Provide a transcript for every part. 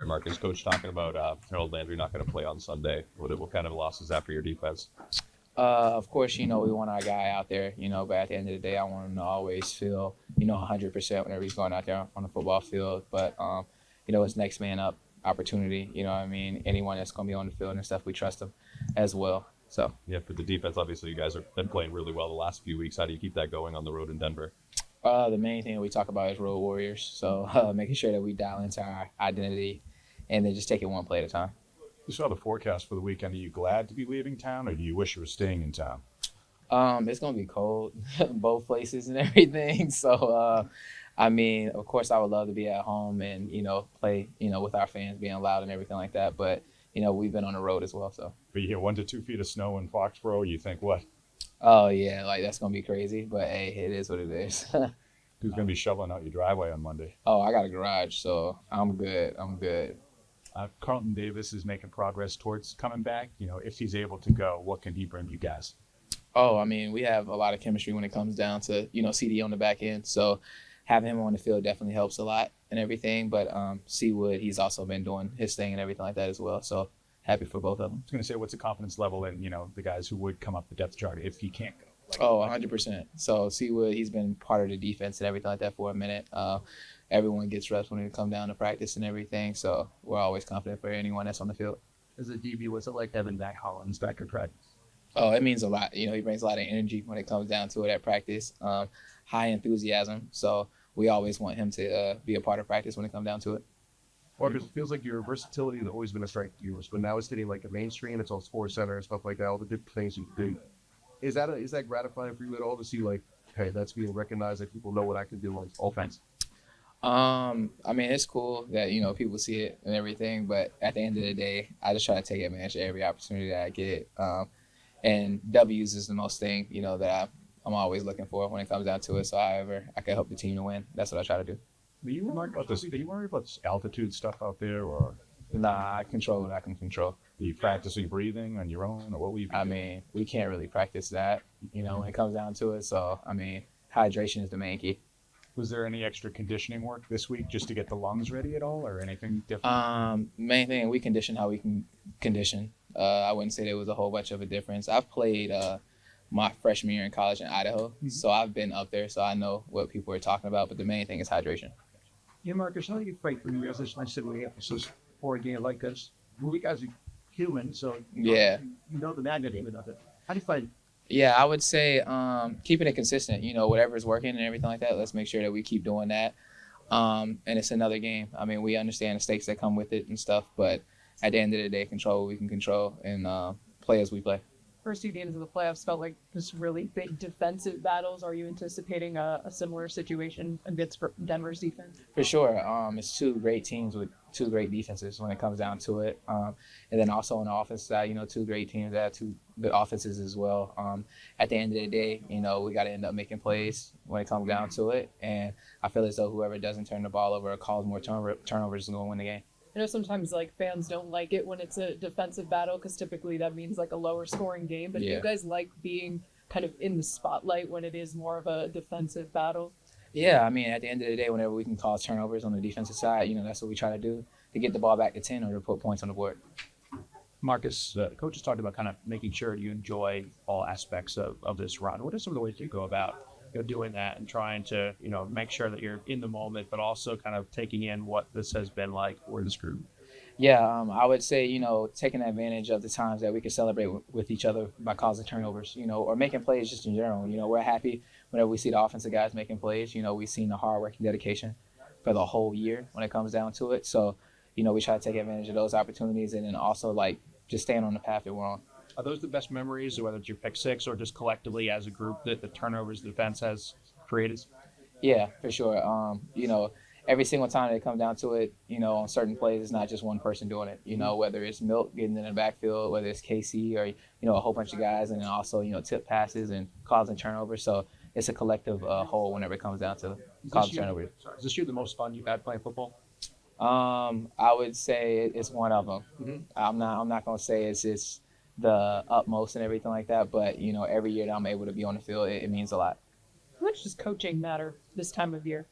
Mark, is Coach talking about Harold Landry not going to play on Sunday? What kind of loss is that for your defense? Of course, we want our guy out there, but at the end of the day, I want him to always feel, 100% whenever he's going out there on the football field. But, it's next man up opportunity, what I mean? Anyone that's going to be on the field and stuff, we trust them as well. So yeah, for the defense, obviously, you guys have been playing really well the last few weeks. How do you keep that going on the road in Denver? The main thing that we talk about is road warriors. So making sure that we dial into our identity and then just take it one play at a time. You saw the forecast for the weekend. Are you glad to be leaving town, or do you wish you were staying in town? It's gonna be cold, both places and everything. So, of course, I would love to be at home and play, with our fans being loud and everything like that. But we've been on the road as well. So, but you hear 1 to 2 feet of snow in Foxborough, you think what? Oh yeah, like that's gonna be crazy. But hey, it is what it is. Who's gonna be shoveling out your driveway on Monday? Oh, I got a garage, so I'm good. Carlton Davis is making progress towards coming back. If he's able to go, what can he bring you guys? Oh, we have a lot of chemistry when it comes down to, CD on the back end. So having him on the field definitely helps a lot and everything. But Seawood, he's also been doing his thing and everything like that as well. So happy for both of them. I was going to say, what's the confidence level in, the guys who would come up the depth chart if he can't go? 100%. So Seawood, he's been part of the defense and everything like that for a minute. Everyone gets reps when they come down to practice and everything. So we're always confident for anyone that's on the field. As a DB, what's it like having Zach Hollins back at practice? Oh, it means a lot. He brings a lot of energy when it comes down to it at practice. High enthusiasm. So we always want him to be a part of practice when it comes down to it. Marcus, it feels like your versatility has always been a strength of yours, but now it's hitting like the mainstream. It's all Sports Center and stuff like that, all the different things you do. Is that gratifying for you at all to see like, hey, that's being recognized, that people know what I can do on offense? It's cool that, people see it and everything, but at the end of the day, I just try to take advantage of every opportunity that I get. And W's is the most thing, that I'm always looking for when it comes down to it. So however I can help the team to win, that's what I try to do. Do you worry about this altitude stuff out there, or? Nah, I control what I can control. Are you practicing breathing on your own, or what will you be doing? We can't really practice that, when it comes down to it. So, hydration is the main key. Was there any extra conditioning work this week just to get the lungs ready at all, or anything different? Main thing, we condition how we can condition. I wouldn't say there was a whole bunch of a difference. I've played my freshman year in college in Idaho, so I've been up there, so I know what people are talking about, but the main thing is hydration. Yeah, Marcus, how do you fight for you guys? I said we have for a game like this. We guys are human, so you know the magnitude of it. How do you fight? Yeah, I would say keeping it consistent. Whatever's working and everything like that, let's make sure that we keep doing that. And it's another game. We understand the stakes that come with it and stuff, but at the end of the day, control what we can control and play as we play. First 2 games of the playoffs felt like just really big defensive battles. Are you anticipating a similar situation against Denver's defense? For sure. It's 2 great teams with 2 great defenses when it comes down to it. And then also on the offense side, 2 great teams that have 2 good offenses as well. At the end of the day, we got to end up making plays when it comes down to it. And I feel as though whoever doesn't turn the ball over or cause more turnovers is going to win the game. I know sometimes fans don't like it when it's a defensive battle because typically that means a lower scoring game. But do you guys like being kind of in the spotlight when it is more of a defensive battle? Yeah, at the end of the day, whenever we can cause turnovers on the defensive side, that's what we try to do to get the ball back to 10 or to put points on the board. Marcus, coach has talked about kind of making sure you enjoy all aspects of this run. What are some of the ways you go about doing that and trying to, make sure that you're in the moment, but also kind of taking in what this has been like for this group? Yeah, I would say, taking advantage of the times that we can celebrate with each other by causing turnovers, or making plays just in general. We're happy whenever we see the offensive guys making plays. We've seen the hard work and dedication for the whole year when it comes down to it. So, we try to take advantage of those opportunities and then also, just staying on the path that we're on. Are those the best memories, or whether it's your pick six or just collectively as a group that the turnovers the defense has created? Yeah, for sure. Every single time they come down to it, on certain plays, it's not just one person doing it. Whether it's Milt getting in the backfield, whether it's KC or, a whole bunch of guys, and then also, tip passes and causing turnovers. So it's a collective whole whenever it comes down to causing turnovers. Is this year the most fun you've had playing football? I would say it's one of them. Mm-hmm. I'm not going to say it's the utmost and everything like that, but every year that I'm able to be on the field, it means a lot. How much does coaching matter this time of year?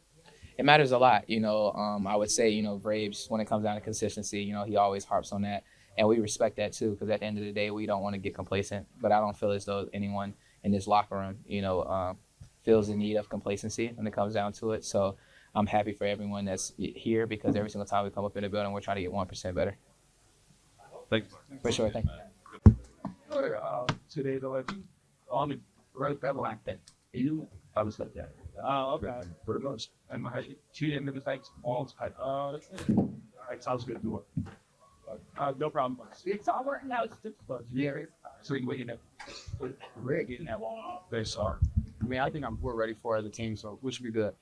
it matters a lot. I would say, Braves, when it comes down to consistency, he always harps on that. And we respect that too, because at the end of the day, we don't want to get complacent. But I don't feel as though anyone in this locker room, feels in need of complacency when it comes down to it. So I'm happy for everyone that's here, because every single time we come up in the building, we're trying to get 1% better. Thanks. For sure. Thank you. Today, though, I think on the right better like that. You, I was like that. Okay. Pretty much. And my two end of the thanks all time. It sounds good to work. No problem. It's all working out. It's difficult. Yeah. So you waiting up. We're getting that one. They saw. I mean, I think we're ready for it as a team, so we should be good.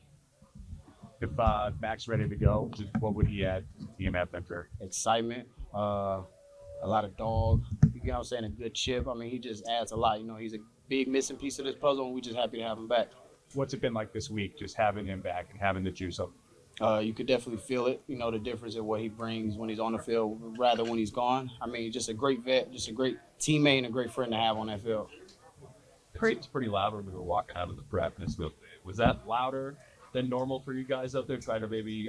If Mac's ready to go, what would he add to the EMF Unfair? Excitement, a lot of dog, you know what I'm saying, a good chip. I mean, he just adds a lot. He's a big missing piece of this puzzle, and we're just happy to have him back. What's it been like this week, just having him back and having the juice up? You could definitely feel it, the difference in what he brings when he's on the field, rather when he's gone. I mean, just a great vet, just a great teammate, and a great friend to have on that field. It's pretty loud when we were walking out of the practice field. Was that louder than normal for you guys out there, trying to maybe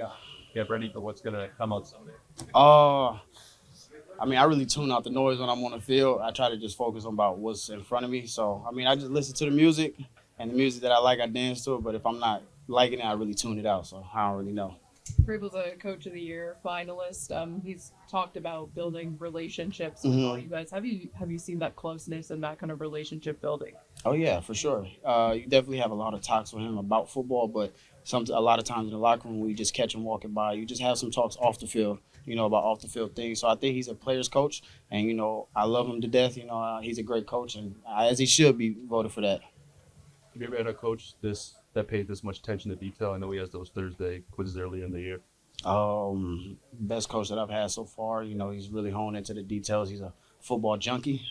get ready for what's going to come out Sunday? I mean, I really tune out the noise when I'm on the field. I try to just focus on about what's in front of me. So, I mean, I just listen to the music, and the music that I like, I dance to it. But if I'm not liking it, I really tune it out. So I don't really know. Vrabel's a Coach of the Year finalist. He's talked about building relationships with all you guys. Have you seen that closeness and that kind of relationship building? Oh yeah, for sure. You definitely have a lot of talks with him about football, but a lot of times in the locker room, we just catch him walking by. You just have some talks off the field, about off the field things. So I think he's a player's coach, and I love him to death. He's a great coach, and as he should be voted for that. Have you ever had a coach that paid this much attention to detail? I know he has those Thursday quizzes early in the year. Best coach that I've had so far. He's really honed into the details. He's a football junkie,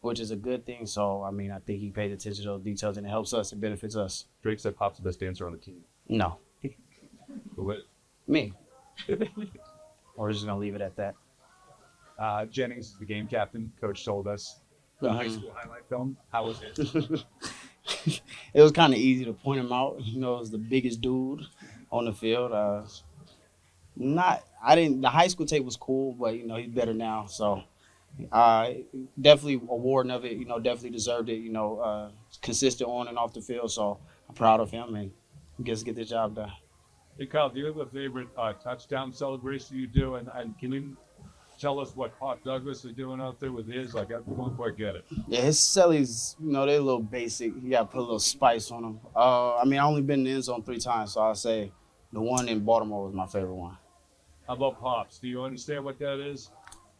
which is a good thing. So, I mean, I think he paid attention to those details, and it helps us. It benefits us. Drake said Pop's the best dancer on the team. No. What? Me. We're just going to leave it at that. Jennings is the game captain. Coach told us the high school highlight film. How was it? It was kind of easy to point him out. It was the biggest dude on the field. The high school tape was cool, but he's better now. So definitely awarding of it, definitely deserved it, consistent on and off the field. So I'm proud of him and gets to get the job done. Hey, Kyle, do you have a favorite touchdown celebration you do? And can you tell us what Pop Douglas is doing out there with his? Like, I don't quite get it. Yeah, his cellies, they're a little basic. You got to put a little spice on them. I mean, I only been in the end zone 3 times, so I'll say the one in Baltimore was my favorite one. How about Pops? Do you understand what that is?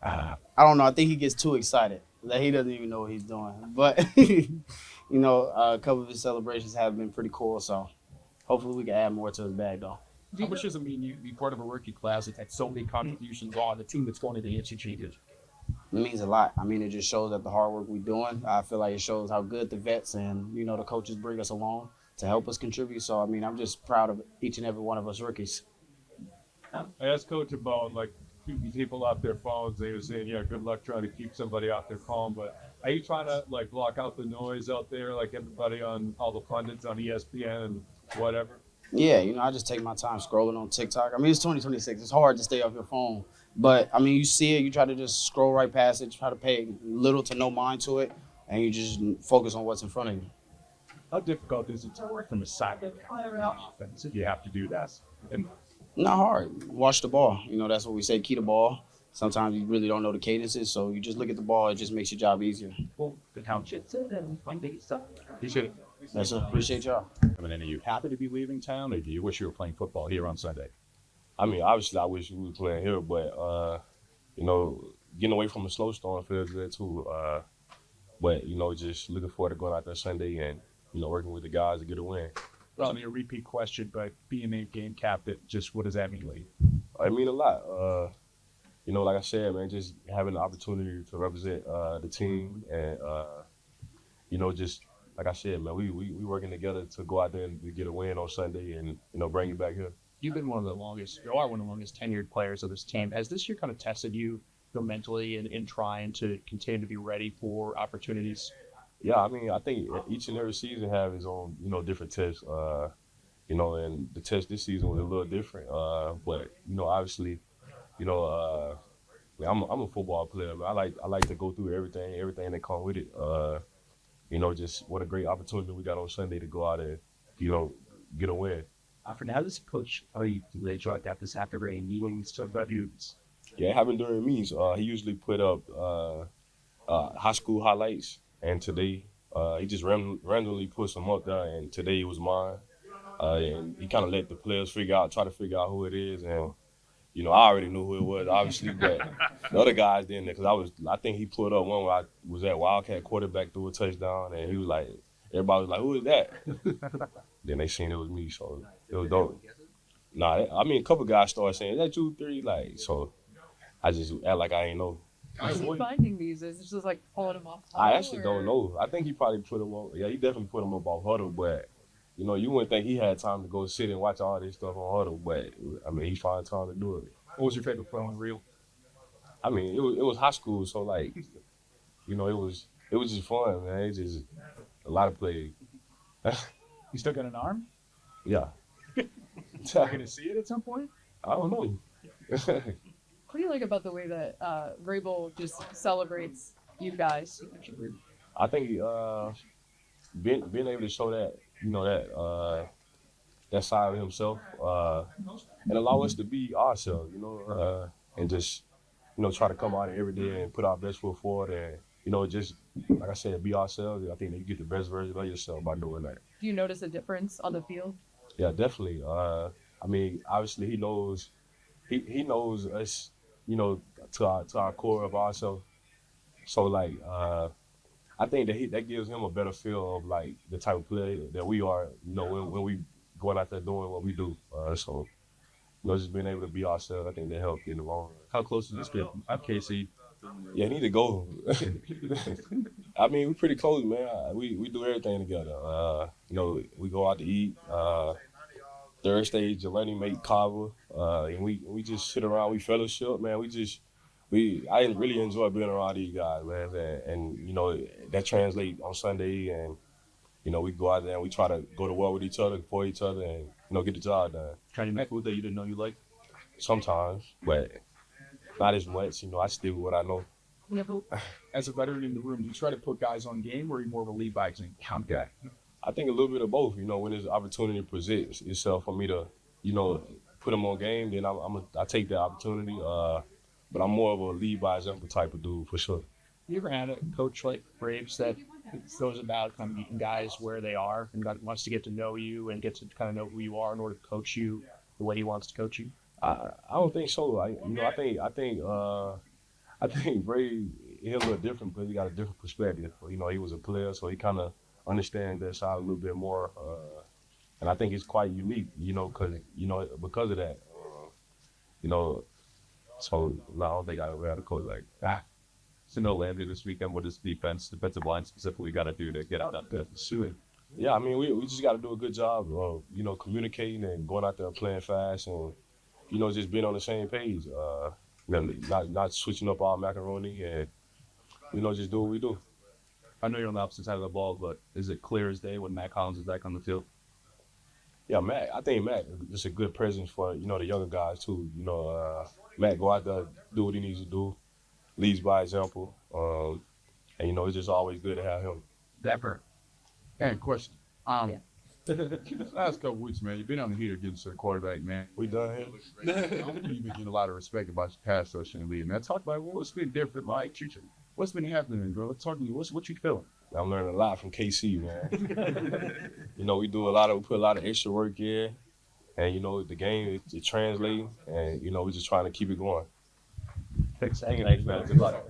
I don't know. I think he gets too excited. Like, he doesn't even know what he's doing. But, a couple of his celebrations have been pretty cool, so hopefully we can add more to his bag, though. How much does it mean you be part of a rookie class that's had so many contributions on the team that's going to the NCAA? It means a lot. I mean, it just shows that the hard work we're doing. I feel like it shows how good the vets and, the coaches bring us along to help us contribute. So, I mean, I'm just proud of each and every one of us rookies. I asked Coach about, keeping people off their phones. They were saying, yeah, good luck trying to keep somebody off their phone. But are you trying to, block out the noise out there, like everybody on all the pundits on ESPN and whatever? Yeah, I just take my time scrolling on TikTok. I mean, it's 2026. It's hard to stay off your phone. But, I mean, you see it. You try to just scroll right past it, try to pay little to no mind to it, and you just focus on what's in front of you. How difficult is it to work from a side offense if you have to do that? And not hard. Watch the ball. That's what we say, key the ball. Sometimes you really don't know the cadences, so you just look at the ball. It just makes your job easier. Well, good how shit's it and fun day stuff. appreciate it. Yes, sir. Appreciate y'all. I mean, are you happy to be leaving town, or do you wish you were playing football here on Sunday? I mean, obviously, I wish we were playing here, but getting away from the snowstorm feels good too. But just looking forward to going out there Sunday and working with the guys to get a win. Probably a repeat question, but being named game captain, just what does that mean, Lee? I mean a lot. Like I said, man, just having the opportunity to represent the team and just like I said, man, we working together to go out there and to get a win on Sunday and bring it back here. You've been one of the longest tenured players of this team. Has this year kind of tested you mentally in trying to continue to be ready for opportunities? Yeah, I mean, I think each and every season have its own, different tests. you know, and the test this season was a little different. But you know, obviously, you know, I'm a football player. Man. I like to go through everything that come with it. You know, just what a great opportunity we got on Sunday to go out and, you know, get a win. For now, this coach, how you do they try to this after rain meetings to reviews? Yeah, it happened during meetings. He usually put up high school highlights, and today he just randomly put some up there, and today it was mine. And he kind of let the players try to figure out who it is, and you know I already knew who it was, obviously, but the other guys didn't, because I think he put up one where I was at Wildcat quarterback, threw a touchdown, and he was like, everybody was like, who is that? Then they seen it was me, so it was dope. Nah, I mean, a couple guys started saying, is that you, 3? Like, so I just act like I ain't know. How's he finding these? Is it just like pulling them off? I actually don't know. I think he probably put them up. Yeah, he definitely put them up off Huddle, but you know, you wouldn't think he had time to go sit and watch all this stuff on Huddle, but I mean, he found time to do it. What was your favorite play on reel? I mean, it was high school, so like, you know, it was just fun, man. It's just a lot of play. You still got an arm? Yeah. Are you gonna see it at some point? I don't know. What do you like about the way that Vrabel just celebrates you guys? I think being able to show that, you know, that side of himself, and allow us to be ourselves, you know, and just, you know, try to come out every day and put our best foot forward, and you know, just like I said, be ourselves. I think that you get the best version of yourself by doing that. Do you notice a difference on the field? Yeah, definitely. I mean, obviously he knows us, you know, to our core of ourselves. So like, I think that gives him a better feel of like the type of player that we are, you know, when we going out there doing what we do. So, you know, just being able to be ourselves, I think that helped in the long run. How close is this kid? I'm KC. Yeah, need to go. I mean, we're pretty close, man. We do everything together. You know, we go out to eat. Thursday, Jelani make kava, and we just sit around. We fellowship, man. I really enjoy being around these guys, man. And you know, that translates on Sunday, and you know, we go out there and we try to go to war with each other, for each other, and you know, get the job done. Trying to make food that you didn't know you liked? Sometimes, but not as much. You know, I stick with what I know. As a veteran in the room, do you try to put guys on game, or are you more of a lead by count guy? I think a little bit of both. You know, when there's opportunity presents itself for me to, you know, put them on game, then I take that opportunity. But I'm more of a lead by example type of dude for sure. You ever had a coach like Braves that goes about kind of meeting guys where they are and wants to get to know you and get to kind of know who you are in order to coach you the way he wants to coach you? I don't think so. I think Bray, he's a little different because he got a different perspective. You know, he was a player, so he kind of understands that side a little bit more. And I think it's quite unique, you know, because of that. You know, so no, I don't think I ever had a coach like that. So no Landry this weekend. What does defensive line specifically got to do to get out that bit? Yeah, I mean, we just got to do a good job of, you know, communicating and going out there playing fast and, you know, just being on the same page. Not switching up our macaroni and, you know, just do what we do. I know you're on the opposite side of the ball, but is it clear as day when Matt Collins is back on the field? Yeah, I think Matt is a good presence for, you know, the younger guys too. You know, Matt go out there, do what he needs to do, leads by example. And, you know, it's just always good to have him. Dapper. Hey, question. Last couple weeks, man, you've been on the heater getting to the quarterback, man. We done here? You've been getting a lot of respect about your pass rush in the league, man. Talk about what's been different, like, what's been happening, bro? Talk to me. What you feeling? I'm learning a lot from KC, man. You know, we put a lot of extra work in, and you know, the game it translates, and you know, we're just trying to keep it going. Thanks, man. Good luck.